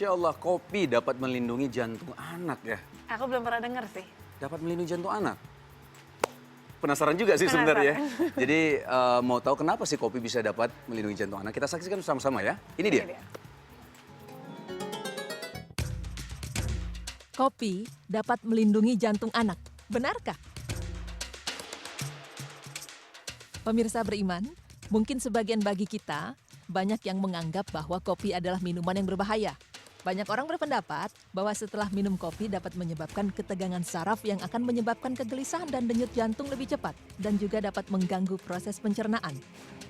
Masya Allah, kopi dapat melindungi jantung anak ya? Aku belum pernah dengar sih. Dapat melindungi jantung anak? Penasaran juga sih sebenarnya. Jadi mau tahu kenapa sih kopi bisa dapat melindungi jantung anak? Kita saksikan sama-sama ya. Ini dia. Kopi dapat melindungi jantung anak. Benarkah? Pemirsa beriman, mungkin sebagian bagi kita banyak yang menganggap bahwa kopi adalah minuman yang berbahaya. Banyak orang berpendapat bahwa setelah minum kopi dapat menyebabkan ketegangan saraf yang akan menyebabkan kegelisahan dan denyut jantung lebih cepat dan juga dapat mengganggu proses pencernaan.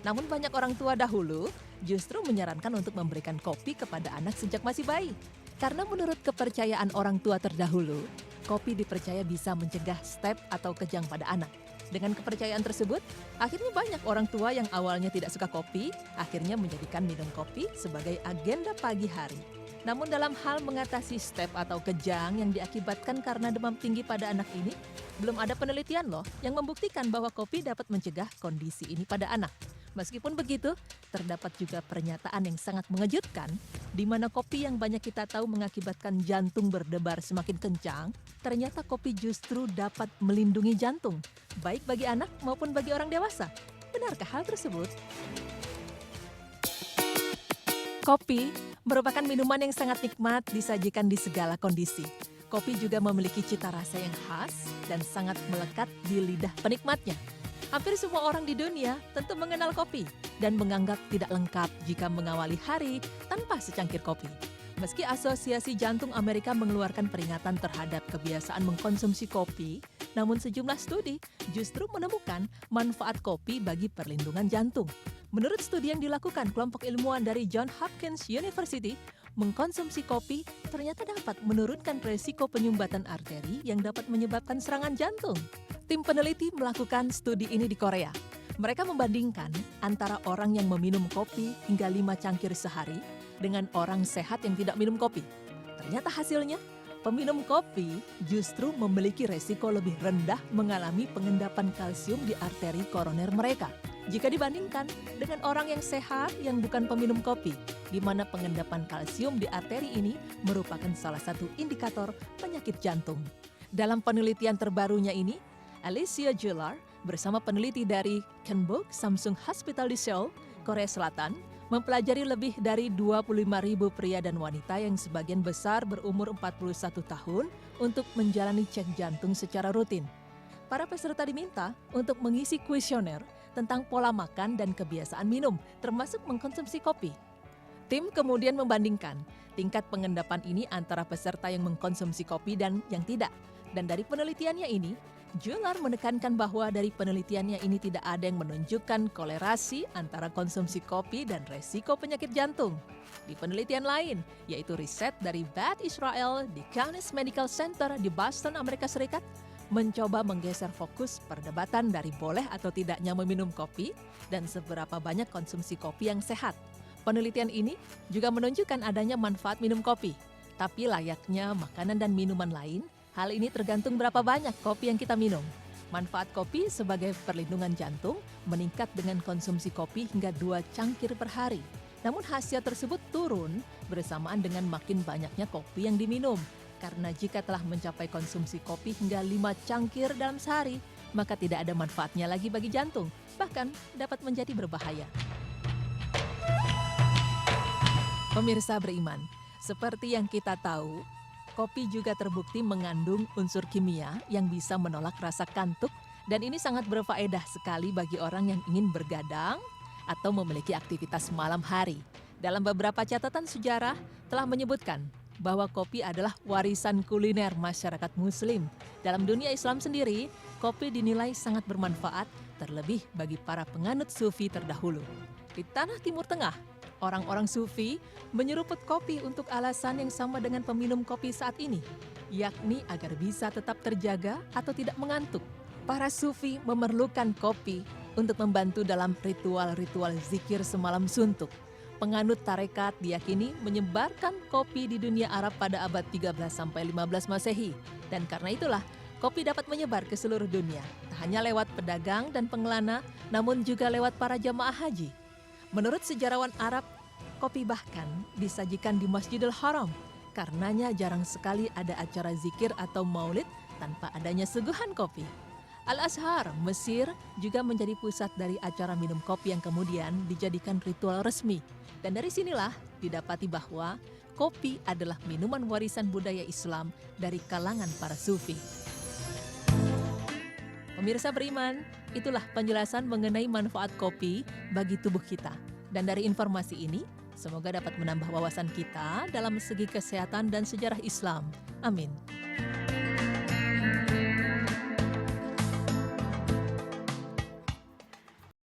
Namun banyak orang tua dahulu justru menyarankan untuk memberikan kopi kepada anak sejak masih bayi. Karena menurut kepercayaan orang tua terdahulu, kopi dipercaya bisa mencegah step atau kejang pada anak. Dengan kepercayaan tersebut, akhirnya banyak orang tua yang awalnya tidak suka kopi, akhirnya menjadikan minum kopi sebagai agenda pagi hari. Namun dalam hal mengatasi step atau kejang yang diakibatkan karena demam tinggi pada anak ini, belum ada penelitian loh yang membuktikan bahwa kopi dapat mencegah kondisi ini pada anak. Meskipun begitu, terdapat juga pernyataan yang sangat mengejutkan, di mana kopi yang banyak kita tahu mengakibatkan jantung berdebar semakin kencang, ternyata kopi justru dapat melindungi jantung, baik bagi anak maupun bagi orang dewasa. Benarkah hal tersebut? Kopi merupakan minuman yang sangat nikmat disajikan di segala kondisi. Kopi juga memiliki cita rasa yang khas dan sangat melekat di lidah penikmatnya. Hampir semua orang di dunia tentu mengenal kopi dan menganggap tidak lengkap jika mengawali hari tanpa secangkir kopi. Meski Asosiasi Jantung Amerika mengeluarkan peringatan terhadap kebiasaan mengkonsumsi kopi, namun sejumlah studi justru menemukan manfaat kopi bagi perlindungan jantung. Menurut studi yang dilakukan kelompok ilmuwan dari Johns Hopkins University, mengkonsumsi kopi ternyata dapat menurunkan resiko penyumbatan arteri yang dapat menyebabkan serangan jantung. Tim peneliti melakukan studi ini di Korea. Mereka membandingkan antara orang yang meminum kopi hingga 5 cangkir sehari dengan orang sehat yang tidak minum kopi. Ternyata hasilnya, peminum kopi justru memiliki resiko lebih rendah mengalami pengendapan kalsium di arteri koroner mereka jika dibandingkan dengan orang yang sehat yang bukan peminum kopi, di mana pengendapan kalsium di arteri ini merupakan salah satu indikator penyakit jantung. Dalam penelitian terbarunya ini, Alicia Jular bersama peneliti dari Kenbuk Samsung Hospital di Seoul, Korea Selatan, mempelajari lebih dari 25.000 pria dan wanita yang sebagian besar berumur 41 tahun untuk menjalani cek jantung secara rutin. Para peserta diminta untuk mengisi kuesioner tentang pola makan dan kebiasaan minum, termasuk mengkonsumsi kopi. Tim kemudian membandingkan tingkat pengendapan ini antara peserta yang mengkonsumsi kopi dan yang tidak. Dan dari penelitiannya ini, Jular menekankan bahwa dari penelitiannya ini tidak ada yang menunjukkan kolerasi antara konsumsi kopi dan resiko penyakit jantung. Di penelitian lain, yaitu riset dari Beth Israel di Cannes Medical Center di Boston, Amerika Serikat, mencoba menggeser fokus perdebatan dari boleh atau tidaknya meminum kopi dan seberapa banyak konsumsi kopi yang sehat. Penelitian ini juga menunjukkan adanya manfaat minum kopi, tapi layaknya makanan dan minuman lain, hal ini tergantung berapa banyak kopi yang kita minum. Manfaat kopi sebagai perlindungan jantung meningkat dengan konsumsi kopi hingga 2 cangkir per hari. Namun khasiat tersebut turun bersamaan dengan makin banyaknya kopi yang diminum. Karena jika telah mencapai konsumsi kopi hingga 5 cangkir dalam sehari, maka tidak ada manfaatnya lagi bagi jantung, bahkan dapat menjadi berbahaya. Pemirsa beriman, seperti yang kita tahu, kopi juga terbukti mengandung unsur kimia yang bisa menolak rasa kantuk dan ini sangat berfaedah sekali bagi orang yang ingin bergadang atau memiliki aktivitas malam hari. Dalam beberapa catatan sejarah telah menyebutkan bahwa kopi adalah warisan kuliner masyarakat Muslim. Dalam dunia Islam sendiri, kopi dinilai sangat bermanfaat terlebih bagi para penganut sufi terdahulu. Di tanah Timur Tengah, orang-orang sufi menyeruput kopi untuk alasan yang sama dengan peminum kopi saat ini, yakni agar bisa tetap terjaga atau tidak mengantuk. Para sufi memerlukan kopi untuk membantu dalam ritual-ritual zikir semalam suntuk. Penganut tarekat diyakini menyebarkan kopi di dunia Arab pada abad 13-15 Masehi. Dan karena itulah, kopi dapat menyebar ke seluruh dunia. Tak hanya lewat pedagang dan pengelana, namun juga lewat para jamaah haji. Menurut sejarawan Arab, Kopi bahkan disajikan di Masjidil Haram. Karenanya jarang sekali ada acara zikir atau maulid tanpa adanya suguhan kopi. Al-Azhar, Mesir juga menjadi pusat dari acara minum kopi yang kemudian dijadikan ritual resmi. Dan dari sinilah didapati bahwa kopi adalah minuman warisan budaya Islam dari kalangan para sufi. Pemirsa beriman, itulah penjelasan mengenai manfaat kopi bagi tubuh kita. Dan dari informasi ini, semoga dapat menambah wawasan kita dalam segi kesehatan dan sejarah Islam. Amin.